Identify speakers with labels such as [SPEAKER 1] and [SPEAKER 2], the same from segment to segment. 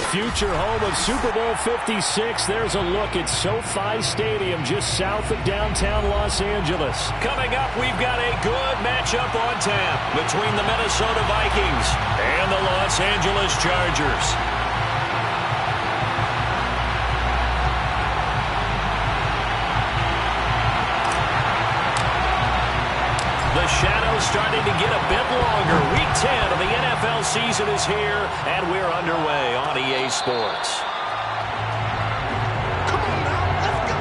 [SPEAKER 1] future home of Super Bowl 56. There's a look at SoFi Stadium just south of downtown Los Angeles.
[SPEAKER 2] Coming up, we've got a good matchup on tap between the Minnesota Vikings and the Los Angeles Chargers. The shadow's starting to get a bit longer. Week 10 of the NFL season is here, and we're underway on EA Sports.
[SPEAKER 3] Come on now, let's go!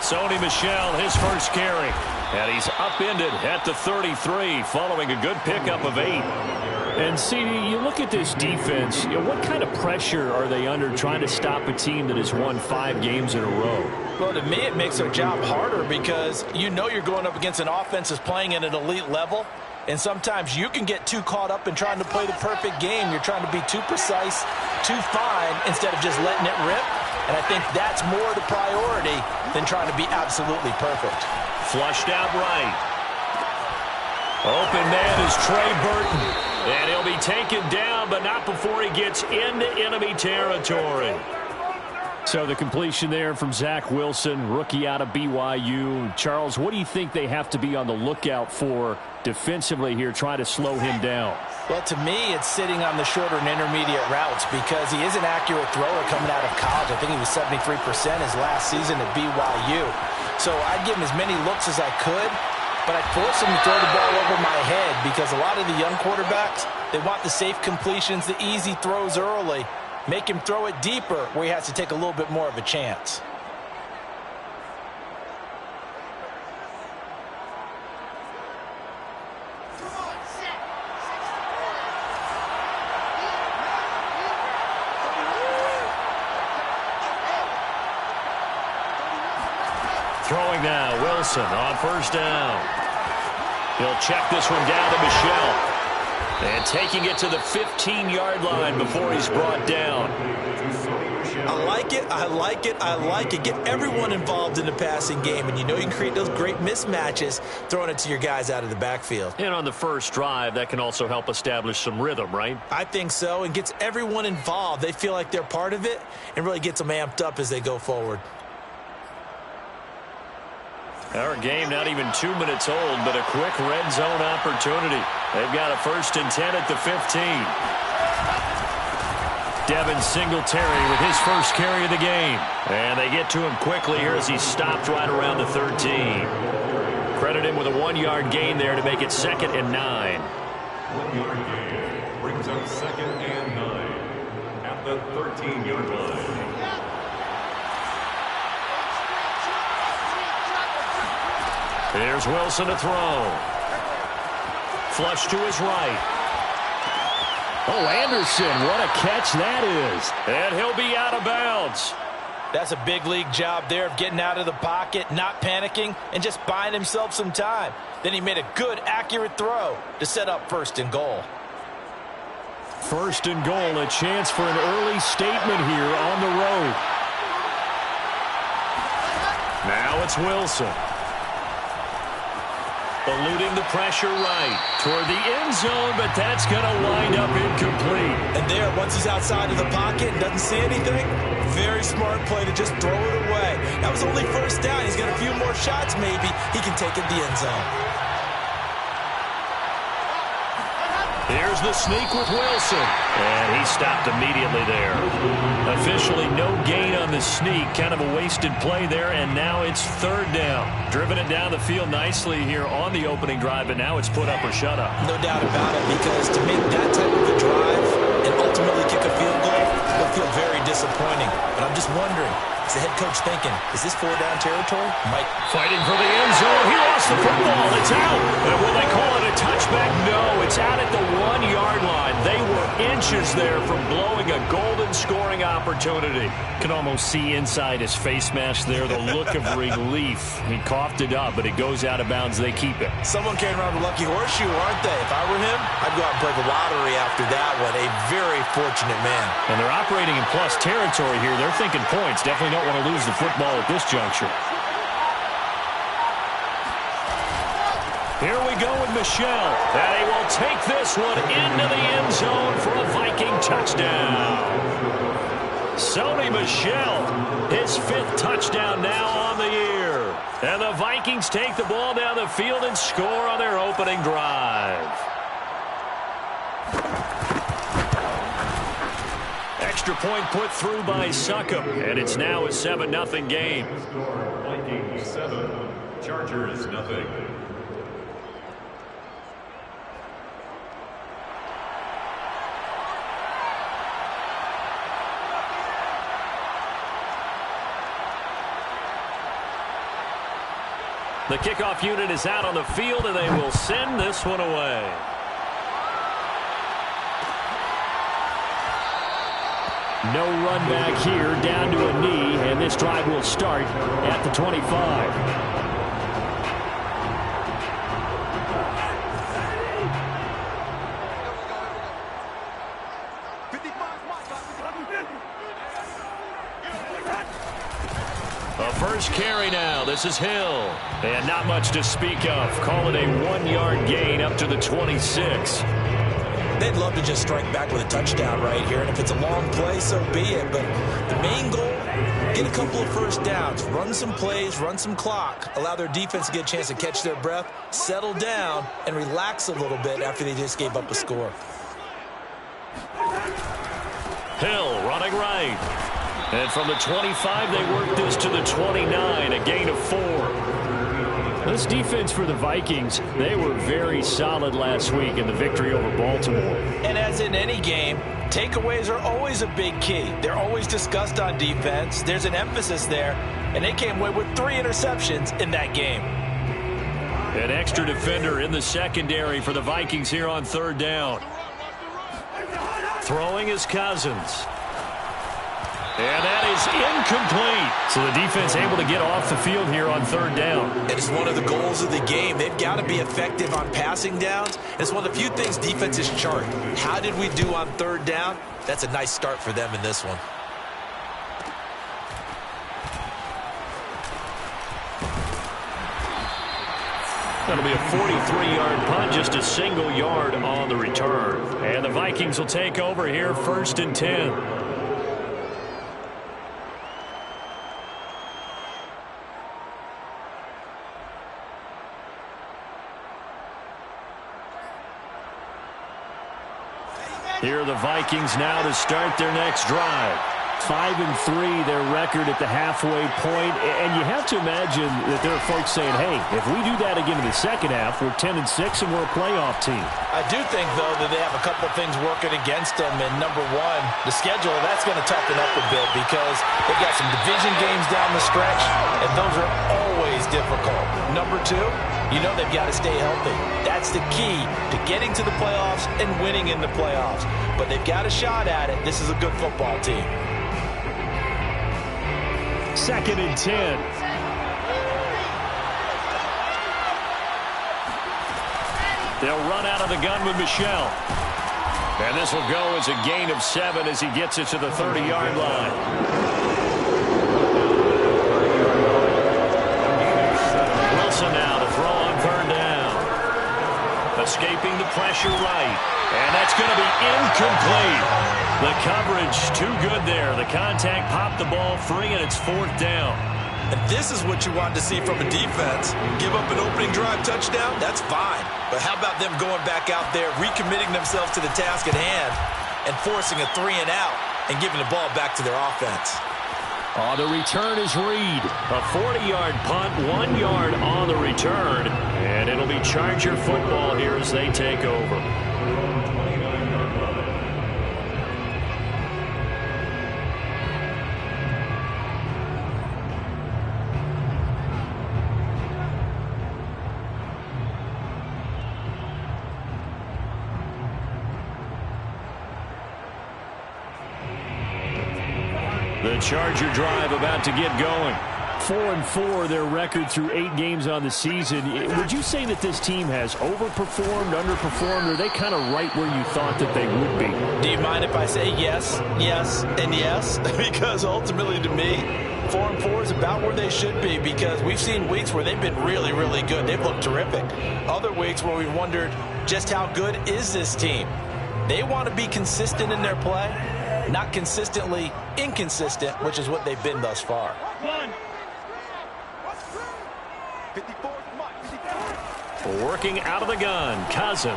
[SPEAKER 2] Sony Michel, his first carry. And he's upended at the 33 following a good pickup of 8.
[SPEAKER 1] And, CD, you look at this defense, what kind of pressure are they under trying to stop a team that has won 5 games in a row?
[SPEAKER 4] Well, to me, it makes their job harder because you know you're going up against an offense that's playing at an elite level. And sometimes you can get too caught up in trying to play the perfect game. You're trying to be too precise, too fine, instead of just letting it rip. And I think that's more the priority than trying to be absolutely perfect.
[SPEAKER 2] Flushed out right. Open man is Trey Burton. And he'll be taken down, but not before he gets into enemy territory.
[SPEAKER 1] So the completion there from Zach Wilson, rookie out of BYU. Charles, what do you think they have to be on the lookout for defensively here, trying to slow him down?
[SPEAKER 4] Well, to me, it's sitting on the shorter and intermediate routes because he is an accurate thrower coming out of college. I think he was 73% his last season at BYU. So I'd give him as many looks as I could, but I'd force him to throw the ball over my head because a lot of the young quarterbacks, they want the safe completions, the easy throws early. Make him throw it deeper where he has to take a little bit more of a chance.
[SPEAKER 2] Throwing now, Wilson on first down. He'll check this one down to Michel. And taking it to the 15-yard line before he's brought down.
[SPEAKER 4] I like it, I like it, I like it. Get everyone involved in the passing game, and you know you can create those great mismatches throwing it to your guys out of the backfield.
[SPEAKER 2] And on the first drive, that can also help establish some rhythm, right?
[SPEAKER 4] I think so, and gets everyone involved. They feel like they're part of it and really gets them amped up as they go forward.
[SPEAKER 2] Our game not even 2 minutes old, but a quick red zone opportunity. They've got a 1st and 10 at the 15. Devin Singletary with his first carry of the game. And they get to him quickly here as he stopped right around the 13. Credit him with a 1-yard gain there to make it 2nd and 9.
[SPEAKER 5] 1-yard gain brings up 2nd and 9 at the 13-yard line.
[SPEAKER 2] Here's Wilson to throw. Flush to his right.
[SPEAKER 1] Oh, Anderson, what a catch that is.
[SPEAKER 2] And he'll be out of bounds.
[SPEAKER 4] That's a big league job there of getting out of the pocket, not panicking, and just buying himself some time. Then he made a good, accurate throw to set up 1st and goal.
[SPEAKER 1] 1st and goal, a chance for an early statement here on the road.
[SPEAKER 2] Now it's Wilson. Eluding the pressure right toward the end zone, but that's going to wind up incomplete.
[SPEAKER 4] And there, once he's outside of the pocket and doesn't see anything, very smart play to just throw it away. That was only 1st down. He's got a few more shots maybe. He can take it the end zone.
[SPEAKER 2] Here's the sneak with Wilson. And he stopped immediately there. Officially no gain on the sneak. Kind of a wasted play there, and now it's 3rd down. Driven it down the field nicely here on the opening drive, but now it's put up or shut up.
[SPEAKER 4] No doubt about it, because to make that type of a drive and ultimately kick a field goal will feel very disappointing. But I'm just wondering, is the head coach thinking, is this 4-down territory? Mike
[SPEAKER 2] fighting for the end zone. He lost the football. It's out. And will they call it a touchback? No, it's out at the 1-yard line. They were inch inches there from blowing a golden scoring opportunity.
[SPEAKER 1] Can almost see inside his face mask there, the look of relief. He coughed it up, but it goes out of bounds. They keep it.
[SPEAKER 4] Someone came around with a lucky horseshoe, aren't they? If I were him, I'd go out and play the lottery after that one. A very fortunate man.
[SPEAKER 1] And they're operating in plus territory here. They're thinking points. Definitely don't want to lose the football at this juncture.
[SPEAKER 2] Here we go with Michel. And he will take this one into the end zone for a Viking touchdown. Sony Michel, his 5th touchdown now on the year. And the Vikings take the ball down the field and score on their opening drive. Extra point put through by Succop. And it's now a 7-0 game.
[SPEAKER 5] Vikings 7, Chargers nothing.
[SPEAKER 2] The kickoff unit is out on the field, and they will send this one away.
[SPEAKER 1] No run back here, down to a knee, and this drive will start at the 25.
[SPEAKER 2] A first carry now. This is Hill. And not much to speak of. Call it a 1-yard gain up to the 26.
[SPEAKER 4] They'd love to just strike back with a touchdown right here. And if it's a long play, so be it. But the main goal, get a couple of first downs. Run some plays, run some clock. Allow their defense to get a chance to catch their breath, settle down, and relax a little bit after they just gave up a score.
[SPEAKER 2] Hill running right. And from the 25, they work this to the 29, a gain of 4.
[SPEAKER 1] This defense for the Vikings, they were very solid last week in the victory over Baltimore.
[SPEAKER 4] And as in any game, takeaways are always a big key. They're always discussed on defense. There's an emphasis there, and they came away with 3 interceptions in that game.
[SPEAKER 2] An extra defender in the secondary for the Vikings here on 3rd down. Throwing is Cousins. And that is incomplete.
[SPEAKER 1] So the defense able to get off the field here on 3rd down.
[SPEAKER 4] And it's one of the goals of the game. They've got to be effective on passing downs. It's one of the few things defenses chart. How did we do on 3rd down? That's a nice start for them in this one.
[SPEAKER 2] That'll be a 43-yard punt, just a single yard on the return. And the Vikings will take over here, 1st and 10. Here are the Vikings now to start their next drive.
[SPEAKER 1] 5-3, their record at the halfway point. And you have to imagine that there are folks saying, hey, if we do that again in the second half, we're 10-6 and we're a playoff team.
[SPEAKER 4] I do think, though, that they have a couple things working against them. And number one, the schedule, that's going to toughen up a bit because they've got some division games down the stretch, and those are always difficult. Number two, you know they've got to stay healthy. That's the key to getting to the playoffs and winning in the playoffs. But they've got a shot at it. This is a good football team.
[SPEAKER 1] 2nd and 10.
[SPEAKER 2] They'll run out of the gun with Michel. And this will go as a gain of 7 as he gets it to the 30-yard line. Wilson now to throw on 3rd down. Escaping the pressure right. And that's going to be incomplete. The coverage too good there. The contact popped the ball free, and it's 4th down.
[SPEAKER 4] And this is what you want to see from a defense. Give up an opening drive touchdown, that's fine. But how about them going back out there, recommitting themselves to the task at hand, and forcing a 3-and-out and giving the ball back to their offense.
[SPEAKER 1] On the return is Reed.
[SPEAKER 2] A 40-yard punt, 1 yard on the return. And it'll be Charger football here as they take over.
[SPEAKER 1] The Charger drive about to get going. 4-4 their record through 8 games on the season. Would you say that this team has overperformed, underperformed, or are they kind of right where you thought that they would be?
[SPEAKER 4] Do you mind if I say yes, yes, and yes? Because ultimately to me, 4-4 is about where they should be, because we've seen weeks where they've been really, really good. They've looked terrific. Other weeks where we've wondered just how good is this team. They want to be consistent in their play, not consistently inconsistent, which is what they've been thus far.
[SPEAKER 1] Working out of the gun, Cousins.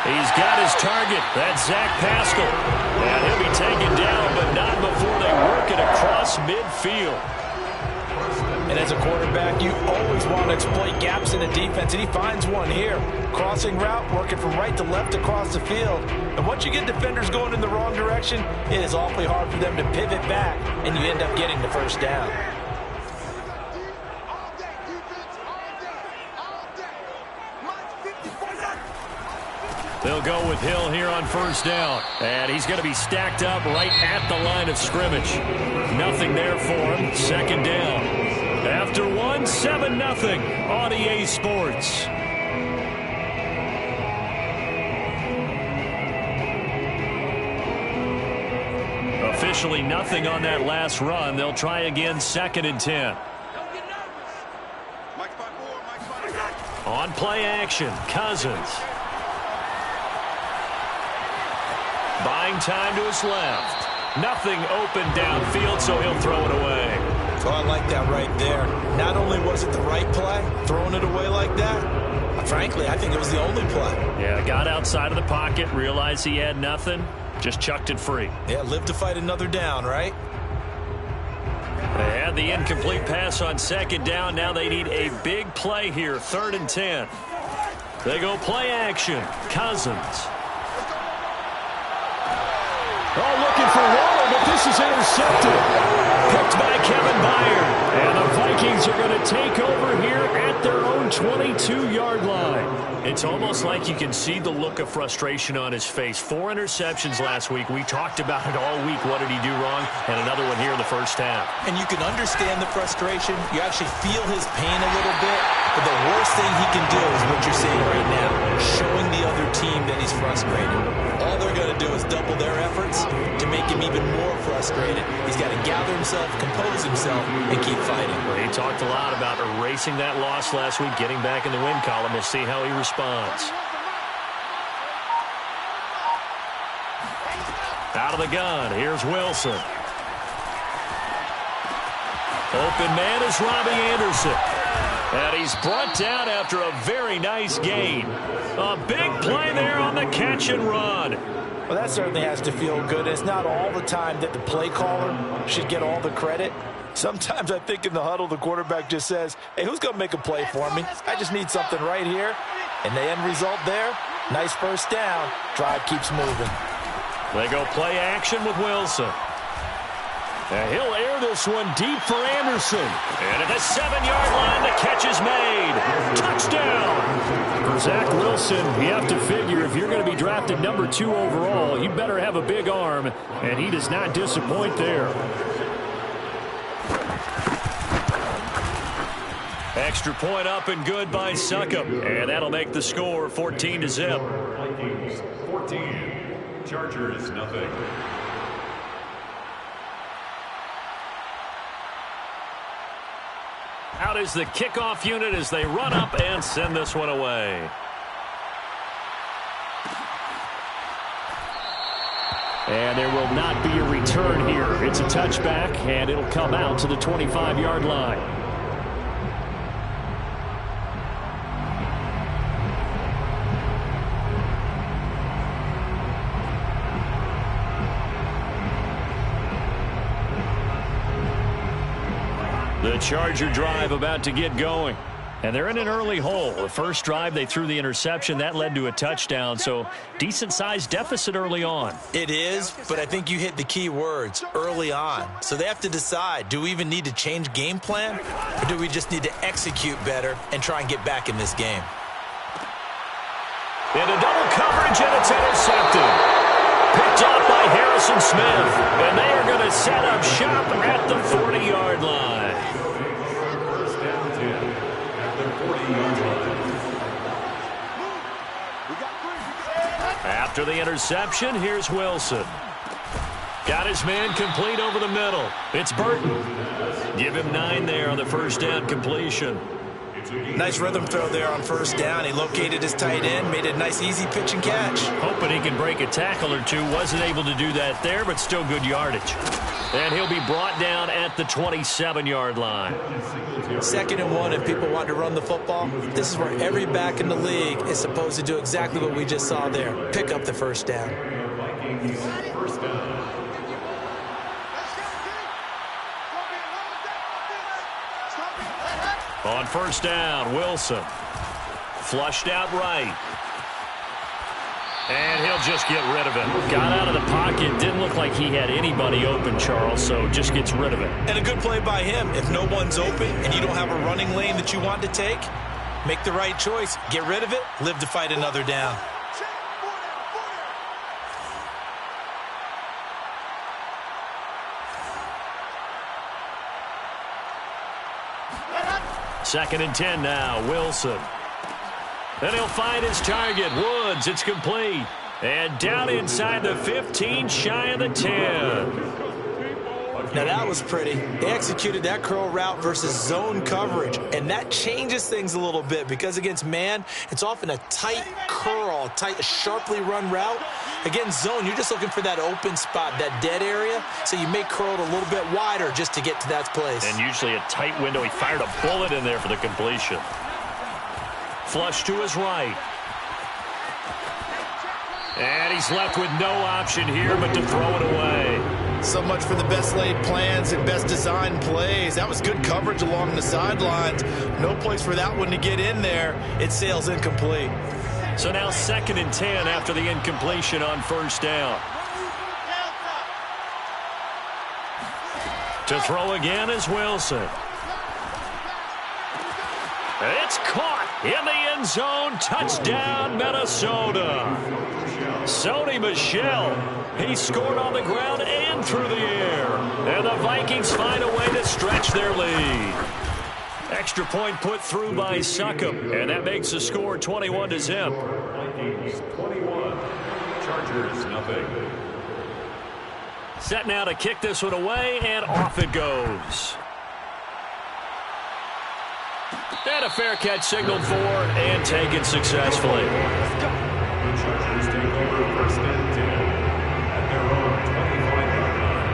[SPEAKER 1] He's got his target. That's Zach Pascal. And he'll be taken down, but not before they work it across midfield.
[SPEAKER 4] And as a quarterback, you always want to exploit gaps in the defense, and he finds one here. Crossing route, working from right to left across the field. And once you get defenders going in the wrong direction, it is awfully hard for them to pivot back, and you end up getting the first down.
[SPEAKER 1] They'll go with Hill here on first down. And he's going to be stacked up right at the line of scrimmage. Nothing there for him. Second down. After 7-0 on EA Sports. Officially nothing on that last run. They'll try again, 2nd and 10. On play action, Cousins. Buying time to his left. Nothing open downfield, so he'll throw it away.
[SPEAKER 4] Oh, I like that right there. Not only was it the right play, throwing it away like that, frankly, I think it was the only play.
[SPEAKER 1] Yeah, got outside of the pocket, realized he had nothing, just chucked it free.
[SPEAKER 4] Yeah, live to fight another down, right?
[SPEAKER 1] They had the incomplete pass on 2nd down. Now they need a big play here, 3rd and 10. They go play action. Cousins. Oh, looking for Waller, but this is intercepted. Picked by Kevin Byard. And the Vikings are going to take over here at their own 22-yard line. It's almost like you can see the look of frustration on his face. 4 interceptions last week. We talked about it all week. What did he do wrong? And another one here in the first half.
[SPEAKER 4] And you can understand the frustration. You actually feel his pain a little bit. But the worst thing he can do is what you're seeing right now, showing the other team that he's frustrated. All they're going to do is double their efforts to make him even more frustrated. He's got to gather himself, compose himself, and keep fighting.
[SPEAKER 1] Well, he talked a lot about erasing that loss last week, getting back in the win column. We'll see how he responds. Out of the gun, here's Wilson. Open man is Robbie Anderson. And he's brought down after a very nice gain. A big play there on the catch and run.
[SPEAKER 4] Well, that certainly has to feel good. It's not all the time that the play caller should get all the credit. Sometimes I think in the huddle, the quarterback just says, hey, who's going to make a play for me? I just need something right here. And the end result there, nice first down. Drive keeps moving.
[SPEAKER 1] They go play action with Wilson. And he'll air this one deep for Anderson. And at the 7-yard line, the catch is made. Touchdown! For Zach Wilson, you have to figure if you're going to be drafted number 2 overall, you better have a big arm, and he does not disappoint there. Extra point up and good by Succop. And that'll make the score 14-0.
[SPEAKER 5] Vikings 14, Chargers nothing.
[SPEAKER 1] Out is the kickoff unit as they run up and send this one away. And there will not be a return here. It's a touchback, and it'll come out to the 25-yard line. The Charger drive about to get going. And they're in an early hole. The first drive, they threw the interception. That led to a touchdown, so decent-sized deficit early on.
[SPEAKER 4] It is, but I think you hit the key words, early on. So they have to decide, do we even need to change game plan, or do we just need to execute better and try and get back in this game?
[SPEAKER 1] Into double coverage, and it's intercepted.
[SPEAKER 2] Picked off by Harrison Smith. And they are going to set up shop at the 40-yard line.
[SPEAKER 5] First down 10 at the 40-yard line.
[SPEAKER 2] After the interception, here's Wilson. Got his man complete over the middle. It's Burton. Give him 9 there on the first down completion.
[SPEAKER 4] Nice rhythm throw there on first down. He located his tight end, made a nice easy pitch and catch.
[SPEAKER 2] Hoping he can break a tackle or two. Wasn't able to do that there, but still good yardage. And he'll be brought down at the 27-yard line.
[SPEAKER 4] 2nd and 1, if people want to run the football, this is where every back in the league is supposed to do exactly what we just saw there. Pick up the first down.
[SPEAKER 5] First down.
[SPEAKER 2] On first down, Wilson. Flushed out right. And he'll just get rid of it. Got out of the pocket. Didn't look like he had anybody open, Charles, so just gets rid of it.
[SPEAKER 4] And a good play by him. If no one's open and you don't have a running lane that you want to take, make the right choice. Get rid of it. Live to fight another down.
[SPEAKER 2] Second and 10 now, Wilson. Then he'll find his target, Woods. It's complete. And down inside the 15, shy of the 10.
[SPEAKER 4] Now that was pretty. They executed that curl route versus zone coverage, and that changes things a little bit because against man, it's often a tight curl, tight, sharply run route. Against zone, you're just looking for that open spot, that dead area, so you may curl it a little bit wider just to get to that place.
[SPEAKER 2] And usually a tight window. He fired a bullet in there for the completion. Flush to his right. And he's left with no option here but to throw it away.
[SPEAKER 4] So much for the best laid plans and best designed plays. That was good coverage along the sidelines. No place for that one to get in there. It sails incomplete.
[SPEAKER 2] So now 2nd and 10 after the incompletion on first down. To throw again is Wilson. It's caught in the end zone. Touchdown, Minnesota. Sony Michel. He scored on the ground and through the air. And the Vikings find a way to stretch their lead. Extra point put through by Succop. And that makes the score 21-0.
[SPEAKER 5] Vikings 21. Chargers nothing.
[SPEAKER 2] Set now to kick this one away, and off it goes. And a fair catch signaled for and taken successfully.
[SPEAKER 5] The Chargers take over first and 10 at their own 25-yard line.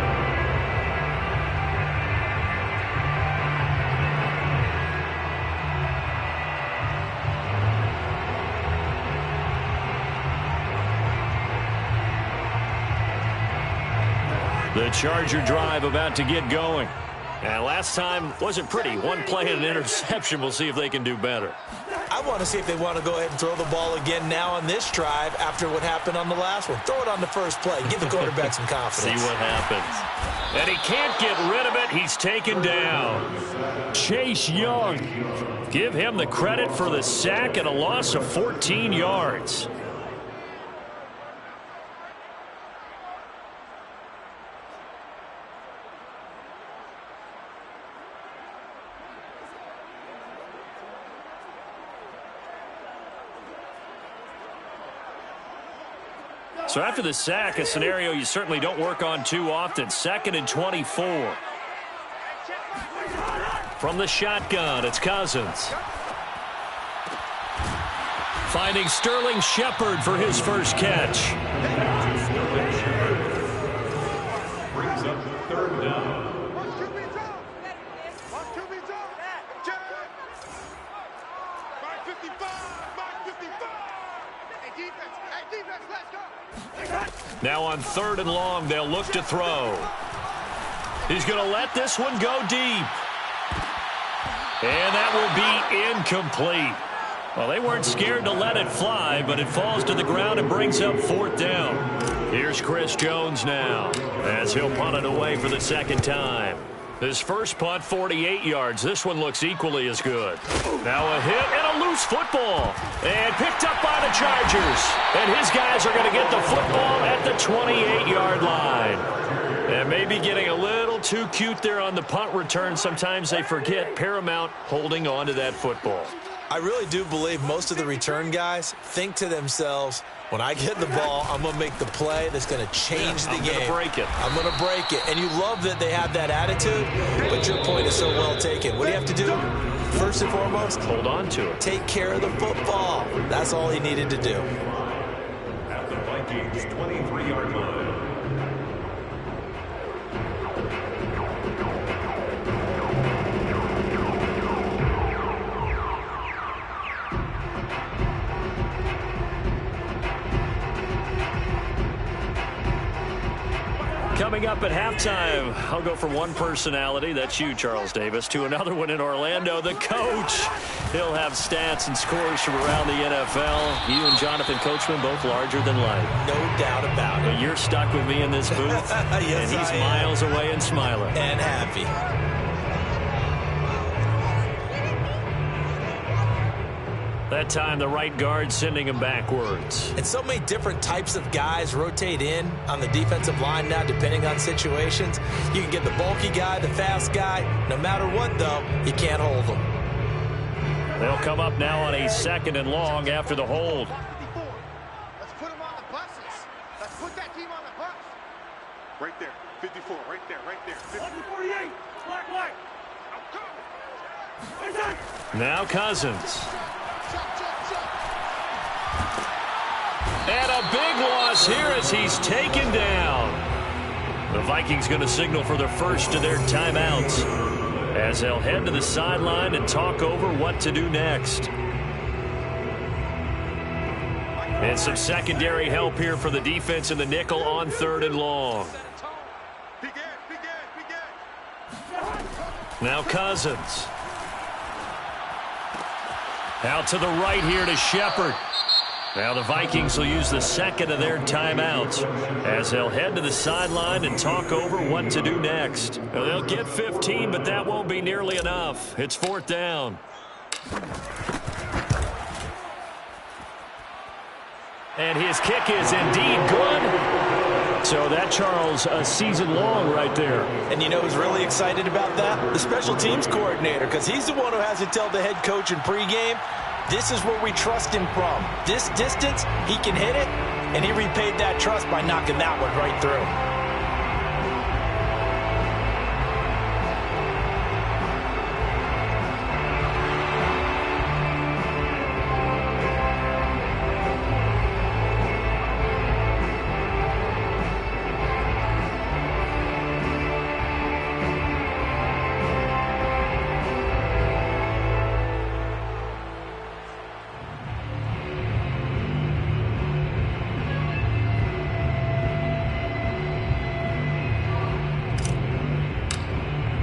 [SPEAKER 2] The Charger drive about to get going. And last time wasn't pretty. One play and an interception. We'll see if they can do better.
[SPEAKER 4] I want to see if they want to go ahead and throw the ball again now on this drive after what happened on the last one. Throw it on the first play. Give the quarterback some confidence.
[SPEAKER 2] See what happens. And he can't get rid of it. He's taken down. Chase Young. Give him the credit for the sack and a loss of 14 yards. So after the sack, a scenario you certainly don't work on too often. 2nd and 24. From the shotgun, it's Cousins. Finding Sterling Shepard for his first catch.
[SPEAKER 5] Sterling Shepard brings up 3rd down.
[SPEAKER 2] Now on 3rd and long, they'll look to throw. He's going to let this one go deep. And that will be incomplete. Well, they weren't scared to let it fly, but it falls to the ground and brings up 4th down. Here's Chris Jones now, as he'll punt it away for the 2nd time. His first punt, 48 yards. This one looks equally as good. Now a hit and a loop loose football. And picked up by the Chargers. And his guys are going to get the football at the 28-yard line. And maybe getting a little too cute there on the punt return. Sometimes they forget Paramount holding on to that football.
[SPEAKER 4] I really do believe most of the return guys think to themselves, when I get the ball, I'm going to make the play that's going to change the game.
[SPEAKER 2] I'm going to break it.
[SPEAKER 4] I'm going to break it. And you love that they have that attitude, but your point is so well taken. What do you have to do? First and foremost,
[SPEAKER 2] hold on to it.
[SPEAKER 4] Take care of the football. That's all he needed to do.
[SPEAKER 5] At the Vikings' 23-yard line.
[SPEAKER 2] Coming up at halftime, I'll go from one personality, that's you, Charles Davis, to another one in Orlando, the coach. He'll have stats and scores from around the NFL. You and Jonathan Coachman, both larger than life.
[SPEAKER 4] No doubt about it.
[SPEAKER 2] But you're stuck with me in this booth,
[SPEAKER 4] yes,
[SPEAKER 2] and he's miles away and smiling.
[SPEAKER 4] And happy.
[SPEAKER 2] That time, the right guard sending him backwards.
[SPEAKER 4] And so many different types of guys rotate in on the defensive line now, depending on situations. You can get the bulky guy, the fast guy. No matter what, though, you can't hold them.
[SPEAKER 2] They'll come up now on a 2nd and long after the hold.
[SPEAKER 3] Let's put them on the buses. Let's put that team on the bus. Right there, 54, right there, right there. 48, black, white.
[SPEAKER 2] Now Cousins. And a big loss here as he's taken down. The Vikings going to signal for the first of their timeouts as they'll head to the sideline and talk over what to do next. And some secondary help here for the defense in the nickel on 3rd and long. Now Cousins. Out to the right here to Shepard. Now the Vikings will use the 2nd of their timeouts as they'll head to the sideline and talk over what to do next. Now they'll get 15, but that won't be nearly enough. It's 4th down. And his kick is indeed good. So that, Charles, a season long right there.
[SPEAKER 4] And you know who's really excited about that? The special teams coordinator, because he's the one who has to tell the head coach in pregame, this is where we trust him from. This distance, he can hit it, and he repaid that trust by knocking that one right through.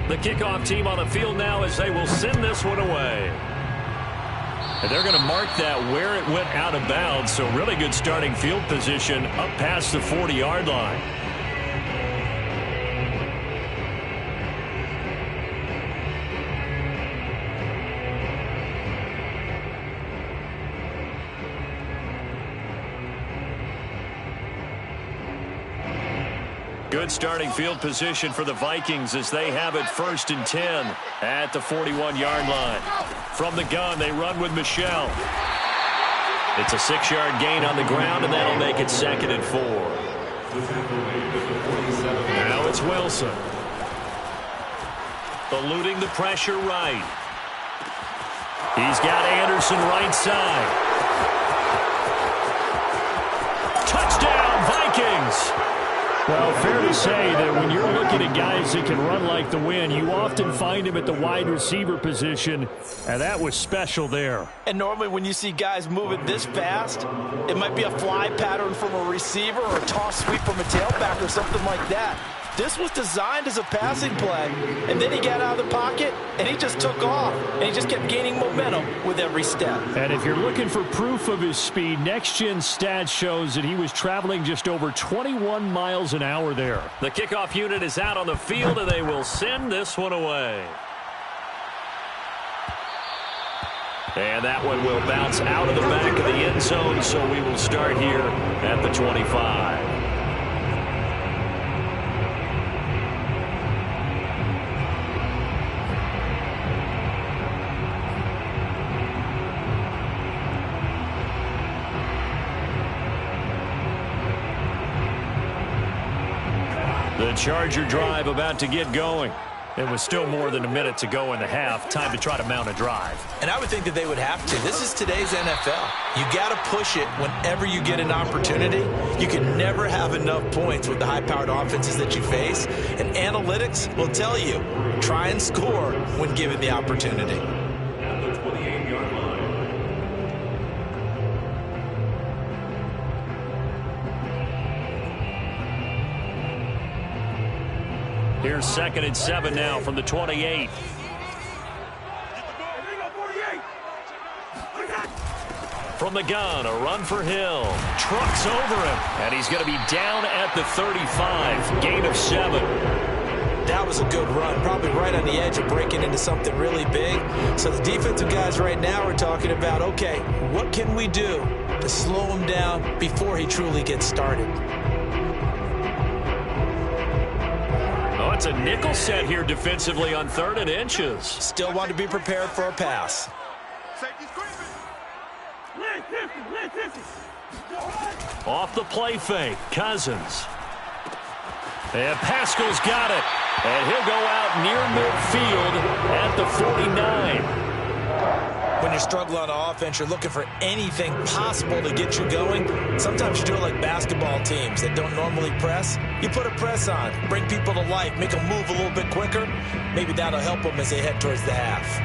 [SPEAKER 2] The kickoff team on the field now as they will send this one away. And they're going to mark that where it went out of bounds, so really good starting field position up past the 40-yard line. Good starting field position for the Vikings as they have it 1st and 10 at the 41-yard line. From the gun, they run with Michel. It's a 6-yard gain on the ground, and that'll make it 2nd and 4. Now it's Wilson. Eluding the pressure right. He's got Anderson right side. Touchdown, Vikings!
[SPEAKER 1] Well, fair to say that when you're looking at guys that can run like the wind, you often find him at the wide receiver position, and that was special there.
[SPEAKER 4] And normally when you see guys moving this fast, it might be a fly pattern from a receiver or a toss sweep from a tailback or something like that. This was designed as a passing play, and then he got out of the pocket, and he just took off, and he just kept gaining momentum with every step.
[SPEAKER 1] And if you're looking for proof of his speed, next-gen stats shows that he was traveling just over 21 miles an hour there.
[SPEAKER 2] The kickoff unit is out on the field, and they will send this one away. And that one will bounce out of the back of the end zone, so we will start here at the 25. The Charger drive about to get going. It was still more than a minute to go in the half. Time to try to mount a drive.
[SPEAKER 4] And I would think that they would have to. This is today's NFL. You got to push it whenever you get an opportunity. You can never have enough points with the high-powered offenses that you face. And analytics will tell you, try and score when given the opportunity.
[SPEAKER 5] At the 28-yard line.
[SPEAKER 2] Here's 2nd and 7 now from the 28. From the gun, a run for Hill. Trucks over him, and he's going to be down at the 35. Gain of 7.
[SPEAKER 4] That was a good run, probably right on the edge of breaking into something really big. So the defensive guys right now are talking about, okay, what can we do to slow him down before he truly gets started?
[SPEAKER 2] Oh, it's a nickel set here defensively on 3rd and inches.
[SPEAKER 4] Still want to be prepared for a pass.
[SPEAKER 2] Off the play fake, Cousins. And Pascal's got it. And he'll go out near midfield at the 49.
[SPEAKER 4] When you're struggling on offense, you're looking for anything possible to get you going. Sometimes you do it like basketball teams that don't normally press. You put a press on, bring people to life, make them move a little bit quicker. Maybe that'll help them as they head towards the half.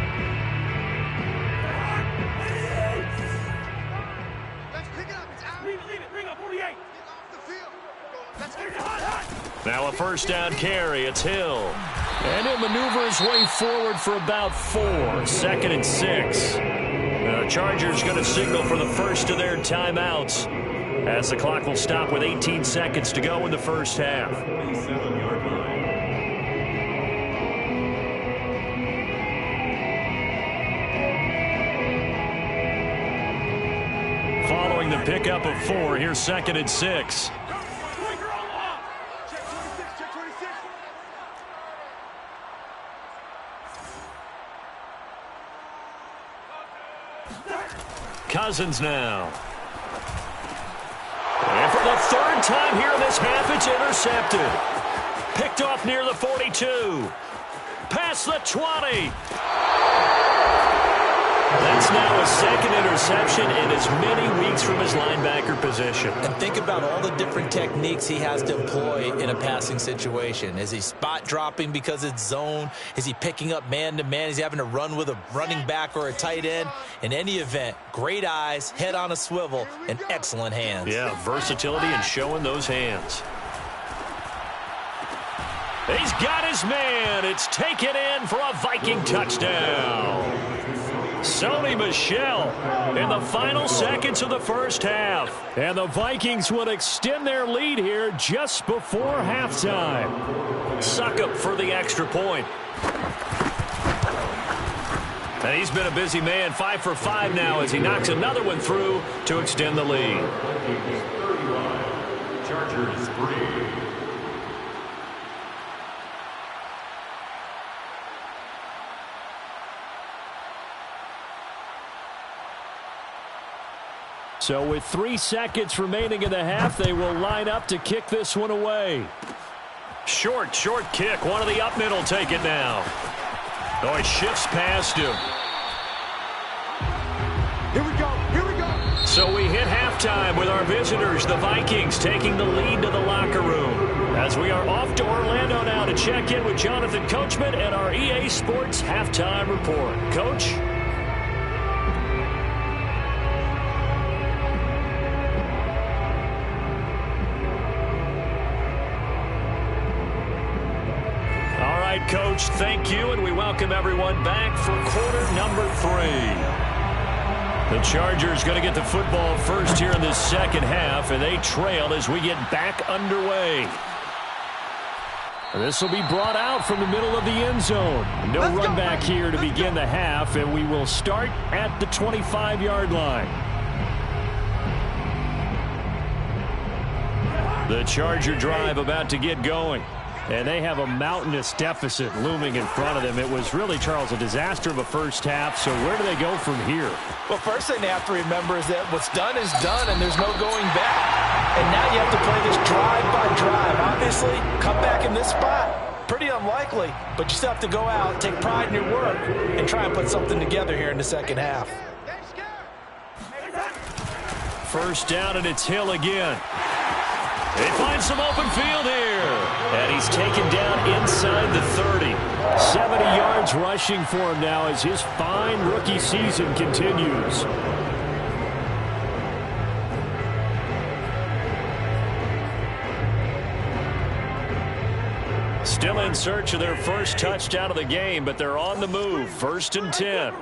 [SPEAKER 2] Now a first down carry. It's Hill. And he'll maneuver his way forward for about 4. 2nd and 6. The Chargers going to signal for the first of their timeouts as the clock will stop with 18 seconds to go in the first half.
[SPEAKER 5] 27-yard line.
[SPEAKER 2] Following the pickup of 4, here's 2nd and 6. Cousins now. And for the 3rd time here in this half, it's intercepted. Picked off near the 42. Past the 20. That's now a 2nd interception in as many weeks from his linebacker position.
[SPEAKER 4] And think about all the different techniques he has to employ in a passing situation. Is he spot dropping because it's zone? Is he picking up man-to-man? Is he having to run with a running back or a tight end? In any event, great eyes, head on a swivel, and excellent hands.
[SPEAKER 2] Yeah, versatility and showing those hands. He's got his man. It's taken in for a Viking touchdown. Sony Michel in the final seconds of the first half.
[SPEAKER 1] And the Vikings would extend their lead here just before halftime.
[SPEAKER 2] Suckup for the extra point. And he's been a busy man, 5 for 5 now as he knocks another one through to extend the lead.
[SPEAKER 5] Chargers 3.
[SPEAKER 1] So with 3 seconds remaining in the half, they will line up to kick this one away.
[SPEAKER 2] Short kick. One of the up middle take it now. Oh, he shifts past him.
[SPEAKER 3] Here we go.
[SPEAKER 2] So we hit halftime with our visitors, the Vikings, taking the lead to the locker room. As we are off to Orlando now to check in with Jonathan Coachman and our EA Sports halftime report. Coach? Coach, thank you, and we welcome everyone back for quarter number 3. The Chargers going to get the football first here in this second half, and they trail as we get back underway.
[SPEAKER 1] This will be brought out from the middle of the end zone. No run back here to begin the half, and we will start at the 25-yard line. The Charger drive about to get going. And they have a mountainous deficit looming in front of them. It was really, Charles, a disaster of a first half. So where do they go from here?
[SPEAKER 4] Well, first thing they have to remember is that what's done is done, and there's no going back. And now you have to play this drive by drive. Obviously, come back in this spot. Pretty unlikely, but you still have to go out, take pride in your work, and try and put something together here in the second half.
[SPEAKER 1] First down, and it's Hill again. They find some open field here. And he's taken down inside the 30. 70 yards rushing for him now as his fine rookie season continues. Still in search of their first touchdown of the game, but they're on the move. 1st and 10.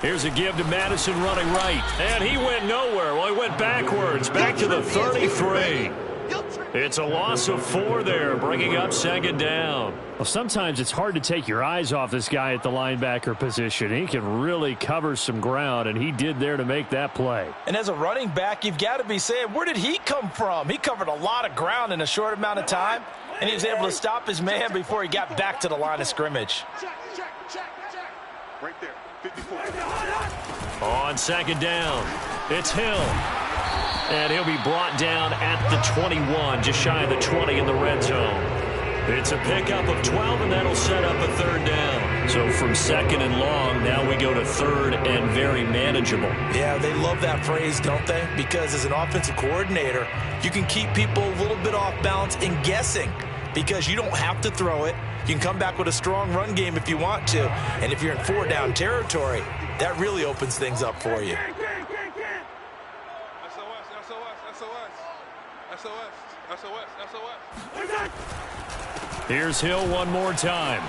[SPEAKER 1] Here's a give to Madison running right. And he went nowhere. Well, he went backwards. Back to the 33. It's a loss of 4 there, bringing up 2nd down. Well, sometimes it's hard to take your eyes off this guy at the linebacker position. He can really cover some ground, and he did there to make that play.
[SPEAKER 4] And as a running back, you've got to be saying, where did he come from? He covered a lot of ground in a short amount of time, and he was able to stop his man before he got back to the line of scrimmage.
[SPEAKER 3] Right there. 54.
[SPEAKER 1] On 2nd down, it's Hill. And he'll be brought down at the 21, just shy of the 20 in the red zone. It's a pickup of 12, and that'll set up a 3rd down. So from 2nd and long, now we go to 3rd and very manageable.
[SPEAKER 4] Yeah, they love that phrase, don't they? Because as an offensive coordinator, you can keep people a little bit off balance and guessing because you don't have to throw it. You can come back with a strong run game if you want to. And if you're in 4-down territory, that really opens things up for you.
[SPEAKER 1] Here's Hill one more time.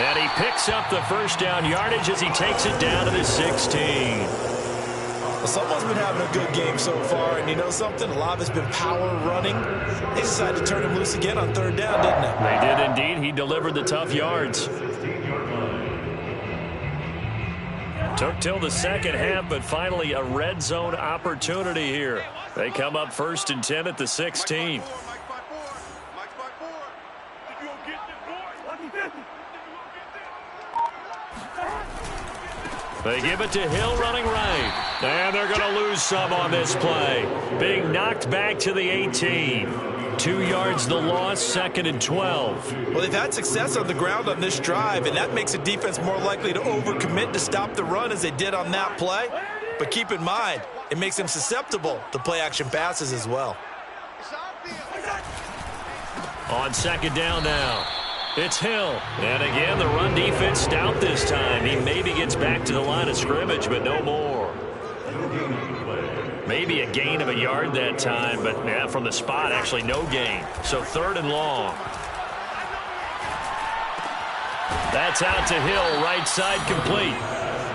[SPEAKER 1] And he picks up the first down yardage as he takes it down to the 16.
[SPEAKER 4] Well, someone's been having a good game so far, and you know something? A lot of it's been power running. They decided to turn him loose again on 3rd down, didn't they?
[SPEAKER 1] They did indeed. He delivered the tough yards. Took till the second half, but finally a red zone opportunity here. They come up 1st and 10 at the 16. They give it to Hill running right. And they're going to lose some on this play. Being knocked back to the 18. 2 yards the loss, 2nd and 12.
[SPEAKER 4] Well, they've had success on the ground on this drive, and that makes a defense more likely to overcommit to stop the run as they did on that play. But keep in mind, it makes them susceptible to play-action passes as well.
[SPEAKER 1] On 2nd down now. It's Hill. And again, the run defense stout this time. He maybe gets back to the line of scrimmage, but no more. Maybe a gain of a yard that time, but yeah, from the spot, actually no gain. So 3rd and long. That's out to Hill, right side complete.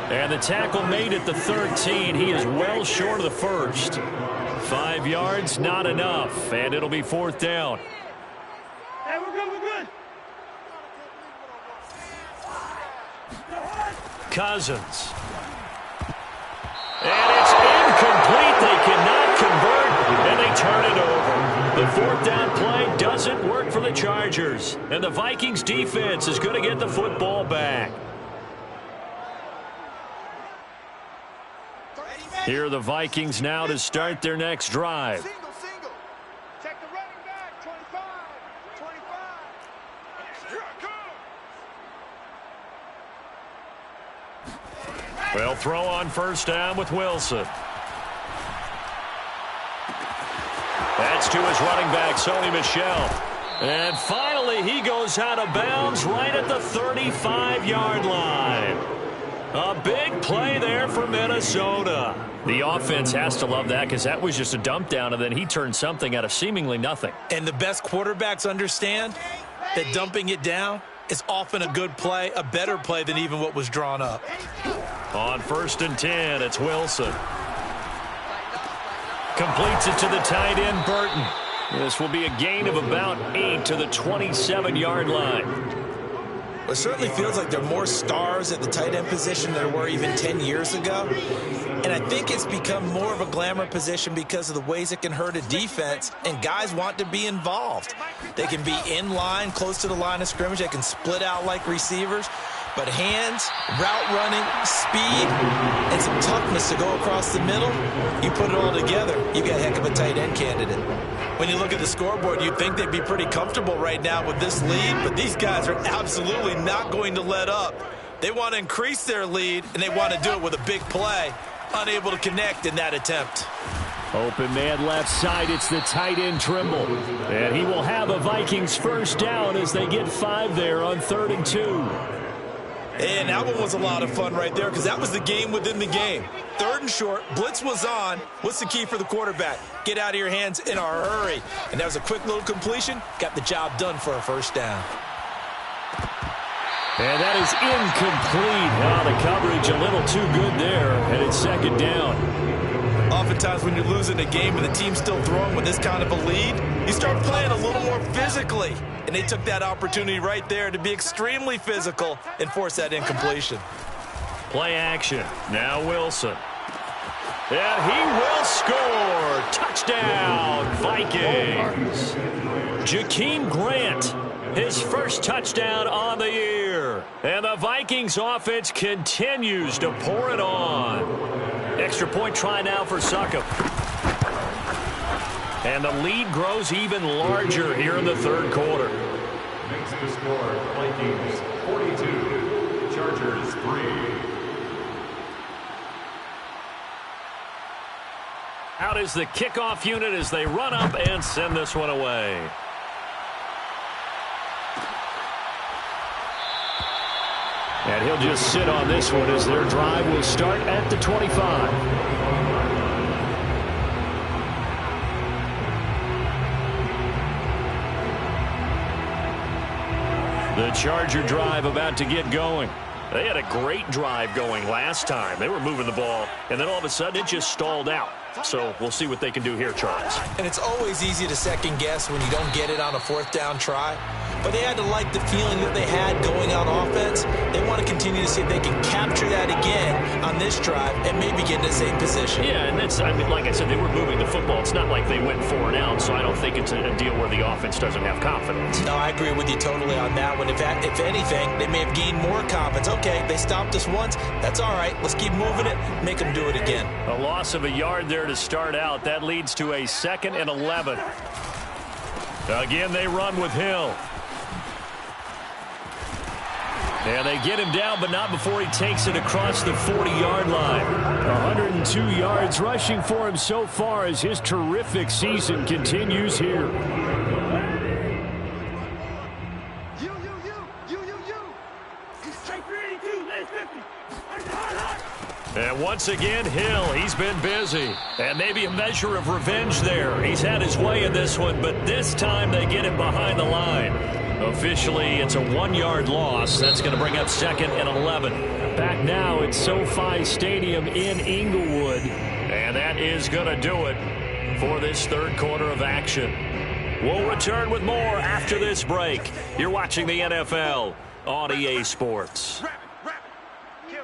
[SPEAKER 1] And the tackle made at the 13. He is well short of the first. 5 yards, not enough, and it'll be 4th down.
[SPEAKER 6] Hey, we're good, we're good.
[SPEAKER 1] Cousins. And it's incomplete. They cannot convert, and they turn it over. The 4th down play doesn't work for the Chargers, and the Vikings defense is going to get the football back. Here are the Vikings now to start their next drive.
[SPEAKER 3] Single. Check the running back. 25. 25.
[SPEAKER 1] They'll throw on 1st down with Wilson. That's to his running back, Sony Michel. And finally, he goes out of bounds right at the 35-yard line. A big play there for Minnesota. The offense has to love that because that was just a dump down, and then he turned something out of seemingly nothing.
[SPEAKER 4] And the best quarterbacks understand that dumping it down is often a good play, a better play than even what was drawn up.
[SPEAKER 1] On 1st and 10, it's Wilson. Completes it to the tight end, Burton. This will be a gain of about 8 to the 27-yard line.
[SPEAKER 4] Well, it certainly feels like there are more stars at the tight end position than there were even 10 years ago. And I think it's become more of a glamour position because of the ways it can hurt a defense, and guys want to be involved. They can be in line, close to the line of scrimmage. They can split out like receivers. But hands, route running, speed, and some toughness to go across the middle, you put it all together, you got a heck of a tight end candidate. When you look at the scoreboard, you'd think they'd be pretty comfortable right now with this lead, but these guys are absolutely not going to let up. They want to increase their lead, and they want to do it with a big play. Unable to connect in that attempt.
[SPEAKER 1] Open man left side, it's the tight end Trimble. And he will have a Vikings first down as they get 5 there on 3rd and 2.
[SPEAKER 4] And that one was a lot of fun right there because that was the game within the game. 3rd and short, blitz was on. What's the key for the quarterback? Get out of your hands in a hurry. And that was a quick little completion. Got the job done for a first down.
[SPEAKER 1] And that is incomplete. Oh, the coverage a little too good there, and it's 2nd down.
[SPEAKER 4] Oftentimes when you're losing a game and the team's still throwing with this kind of a lead, you start playing a little more physically. And they took that opportunity right there to be extremely physical and force that incompletion.
[SPEAKER 1] Play action. Now Wilson. And he will score. Touchdown, Vikings. Jakeem Grant, his first touchdown on the year. And the Vikings offense continues to pour it on. Extra point try now for Succop. And the lead grows even larger here in the 3rd quarter.
[SPEAKER 5] Makes the score Vikings 42, Chargers 3.
[SPEAKER 1] Out is the kickoff unit as they run up and send this one away. And he'll just sit on this one as their drive will start at the 25. The Charger drive about to get going. They had a great drive going last time. They were moving the ball, and then all of a sudden it just stalled out. So we'll see what they can do here, Charles.
[SPEAKER 4] And it's always easy to second guess when you don't get it on a 4th down try. But they had to like the feeling that they had going on offense. They want to continue to see if they can capture that again on this drive and maybe get in the same position.
[SPEAKER 1] Yeah, and that's, I mean, like I said, they were moving the football. It's not like they went 4 and out, so I don't think it's a deal where the offense doesn't have confidence.
[SPEAKER 4] No, I agree with you totally on that one. If anything, they may have gained more confidence. Okay, they stopped us once. That's all right. Let's keep moving it. Make them do it again.
[SPEAKER 1] A loss of a yard there to start out. That leads to a 2nd and 11. Again, they run with Hill. And they get him down, but not before he takes it across the 40-yard line. 102 yards rushing for him so far as his terrific season continues here.
[SPEAKER 3] You. He's straight 382, late 50.
[SPEAKER 1] And once again, Hill, he's been busy. And maybe a measure of revenge there. He's had his way in this one, but this time they get him behind the line. Officially, it's a 1-yard loss. That's going to bring up 2nd and 11. Back now at SoFi Stadium in Inglewood. And that is going to do it for this 3rd quarter of action. We'll return with more after this break. You're watching the NFL on EA Sports.
[SPEAKER 3] Grab it. Kill.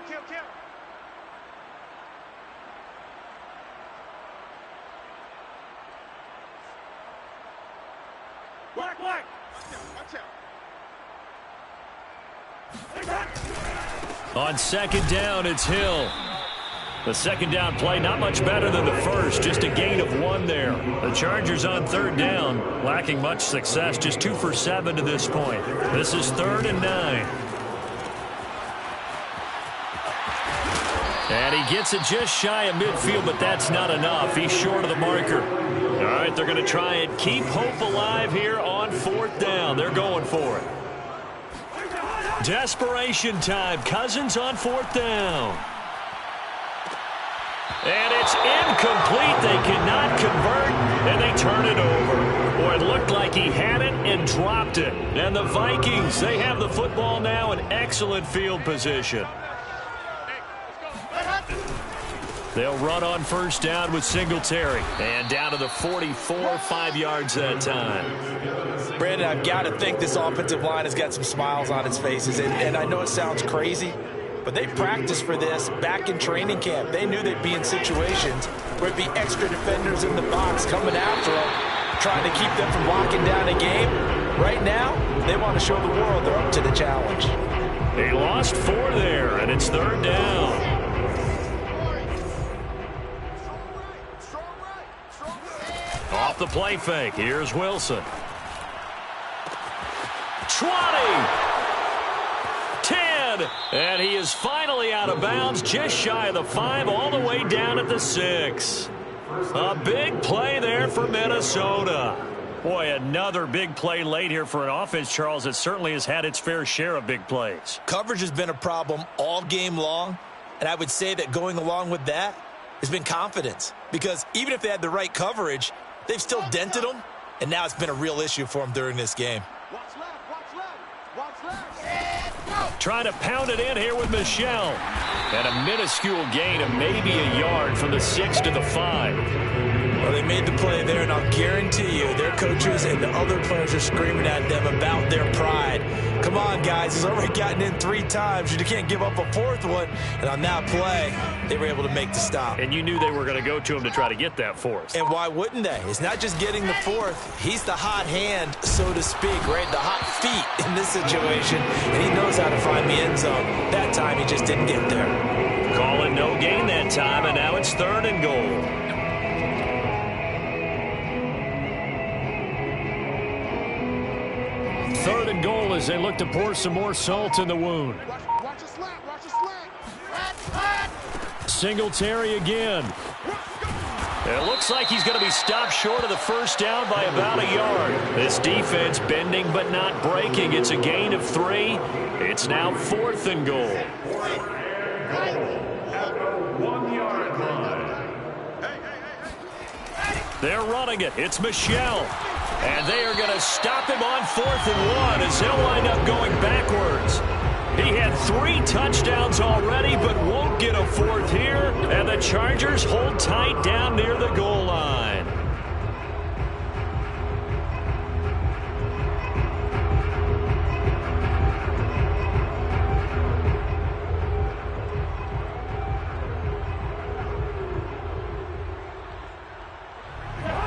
[SPEAKER 3] Black. Watch out.
[SPEAKER 1] On 2nd down, it's Hill. The 2nd down play, not much better than the first, just a gain of 1 there. The Chargers on 3rd down, lacking much success, just 2 for 7 to this point. This is 3rd and 9. And he gets it just shy of midfield, but that's not enough. He's short of the marker. All right, they're going to try and keep hope alive here on 4th down. They're going for it. Desperation time. Cousins on 4th down. And it's incomplete. They cannot convert, and they turn it over. Boy, it looked like he had it and dropped it. And the Vikings, they have the football now in excellent field position.
[SPEAKER 2] They'll run on first down with Singletary. And down to the 44, 5 yards that time.
[SPEAKER 4] Brandon, I've got to think this offensive line has got some smiles on its faces. And I know it sounds crazy, but they practiced for this back in training camp. They knew they'd be in situations where it'd be extra defenders in the box coming after them, trying to keep them from locking down a game. Right now, they want to show the world they're up to the challenge.
[SPEAKER 2] They lost 4 there, and it's third down. Off the play fake, here's Wilson. 20, 10, and he is finally out of bounds, just shy of the 5, all the way down at the 6. A big play there for Minnesota. Boy, another big play late here for an offense, Charles, that certainly has had its fair share of big plays.
[SPEAKER 4] Coverage has been a problem all game long, and I would say that going along with that has been confidence. Because even if they had the right coverage, they've still dented them, and now it's been a real issue for them during this game.
[SPEAKER 2] Trying to pound it in here with Michel. And a minuscule gain of maybe a yard from the 6 to the 5.
[SPEAKER 4] Well, they made the play there, and I'll guarantee you their coaches and the other players are screaming at them about their pride. Come on, guys. He's already gotten in 3 times. You can't give up a 4th one. And on that play, they were able to make the stop.
[SPEAKER 2] And you knew they were going to go to him to try to get that 4th.
[SPEAKER 4] And why wouldn't they? It's not just getting the 4th. He's the hot hand, so to speak, right? The hot feet in this situation. And he knows how to find the end zone. That time, he just didn't get there.
[SPEAKER 2] Calling no gain that time, and now it's 3rd and goal. Third and goal as they look to pour some more salt in the wound.
[SPEAKER 3] Watch the slant, watch the slant.
[SPEAKER 2] Singletary again. It looks like he's going to be stopped short of the first down by about a yard. This defense bending but not breaking. It's a gain of 3. It's now 4th and goal. They're running it. It's Michel. And they are going to stop him on 4th and 1 as he'll wind up going backwards. He had 3 touchdowns already, but won't get a 4th here. And the Chargers hold tight down near the goal line.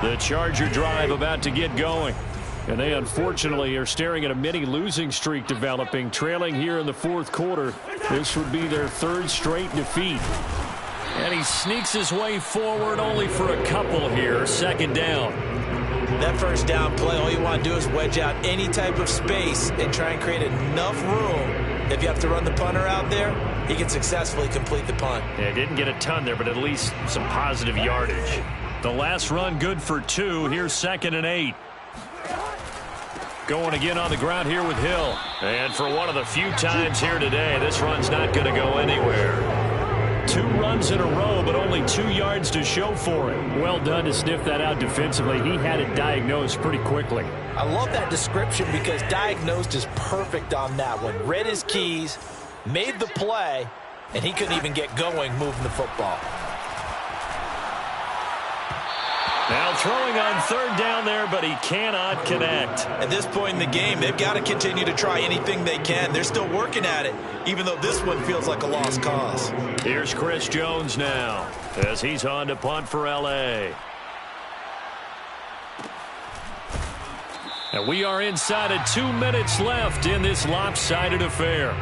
[SPEAKER 2] The Charger drive about to get going. And they unfortunately are staring at a mini losing streak developing, trailing here in the 4th quarter. This would be their 3rd straight defeat. And he sneaks his way forward only for a couple here. 2nd down.
[SPEAKER 4] That first down play, all you want to do is wedge out any type of space and try and create enough room. If you have to run the punter out there, he can successfully complete the punt.
[SPEAKER 2] Yeah, didn't get a ton there, but at least some positive yardage. The last run good for 2. Here's 2nd and 8. Going again on the ground here with Hill. And for one of the few times here today, this run's not going to go anywhere. 2 runs in a row, but only 2 yards to show for it. Well done to sniff that out defensively. He had it diagnosed pretty quickly.
[SPEAKER 4] I love that description because diagnosed is perfect on that one. Read his keys, made the play, and he couldn't even get going moving the football.
[SPEAKER 2] Now throwing on 3rd down there, but he cannot connect.
[SPEAKER 4] At this point in the game, they've got to continue to try anything they can. They're still working at it, even though this one feels like a lost cause.
[SPEAKER 2] Here's Chris Jones now as he's on to punt for L.A. And we are inside of 2 minutes left in this lopsided affair.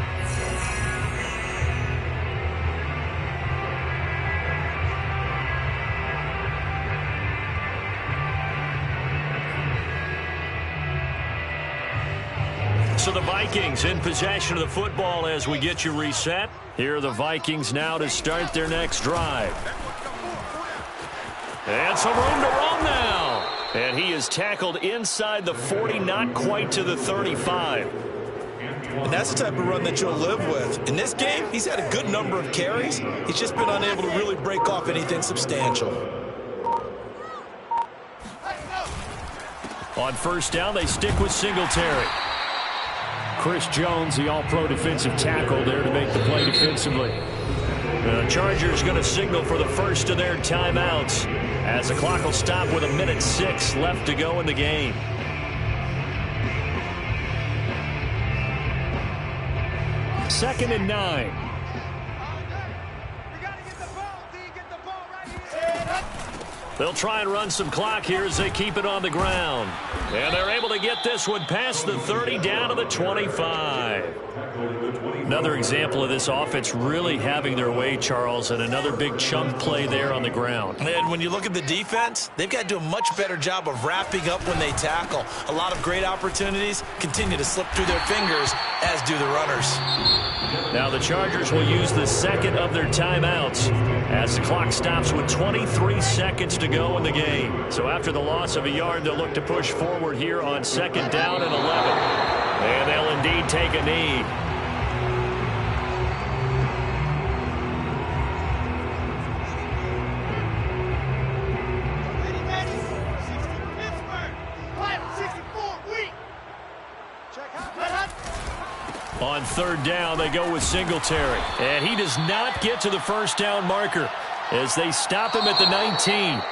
[SPEAKER 2] So the Vikings in possession of the football as we get you reset. Here are the Vikings now to start their next drive. And some room to run now. And he is tackled inside the 40, not quite to the 35.
[SPEAKER 4] And that's the type of run that you'll live with. In this game, he's had a good number of carries. He's just been unable to really break off anything substantial.
[SPEAKER 2] On first down, they stick with Singletary. Chris Jones, the all-pro defensive tackle, there to make the play defensively. The Chargers going to signal for the first of their timeouts as the clock will stop with 1:06 left to go in the game.
[SPEAKER 1] Second and 9.
[SPEAKER 2] They'll try and run some clock here as they keep it on the ground. And they're able to get this one past the 30 down to the 25. Another example of this offense really having their way, Charles, and another big chunk play there on the ground.
[SPEAKER 4] And when you look at the defense, they've got to do a much better job of wrapping up when they tackle. A lot of great opportunities continue to slip through their fingers, as do the runners.
[SPEAKER 2] Now the Chargers will use the second of their timeouts as the clock stops with 23 seconds to go in the game. So after the loss of a yard, they'll look to push forward here on second down and 11. And they'll indeed take a knee. On third down, they go with Singletary. And he does not get to the first down marker as they stop him at the 19.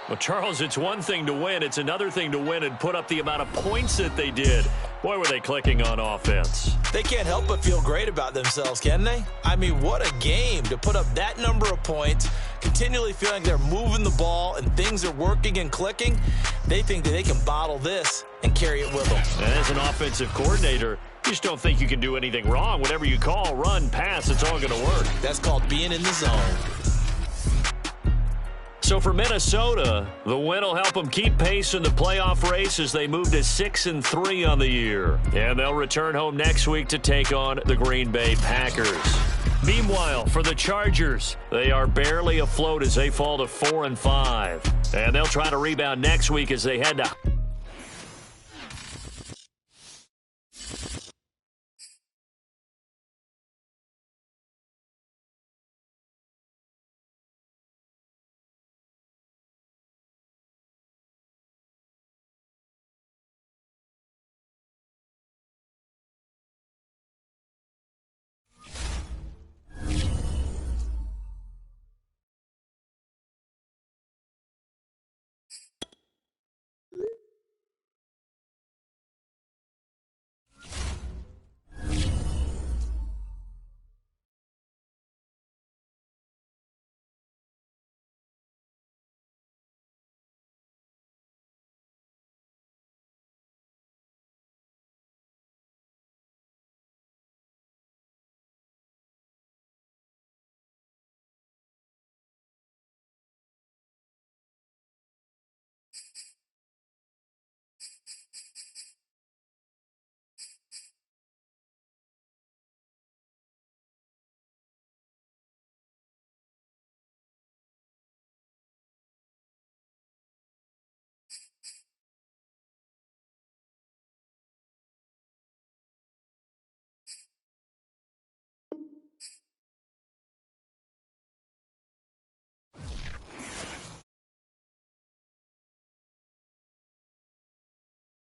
[SPEAKER 2] Well, Charles, it's one thing to win. It's another thing to win and put up the amount of points that they did. Boy, were they clicking on offense.
[SPEAKER 4] They can't help but feel great about themselves, can they? I mean, what a game to put up that number of points, continually feeling they're moving the ball and things are working and clicking. They think that they can bottle this and carry it with them.
[SPEAKER 2] And as an offensive coordinator, you just don't think you can do anything wrong. Whatever you call, run, pass, it's all going to work.
[SPEAKER 4] That's called being in the zone.
[SPEAKER 2] So for Minnesota, the win will help them keep pace in the playoff race as they move to 6-3 on the year. And they'll return home next week to take on the Green Bay Packers. Meanwhile, for the Chargers, they are barely afloat as they fall to 4-5. And they'll try to rebound next week as they head to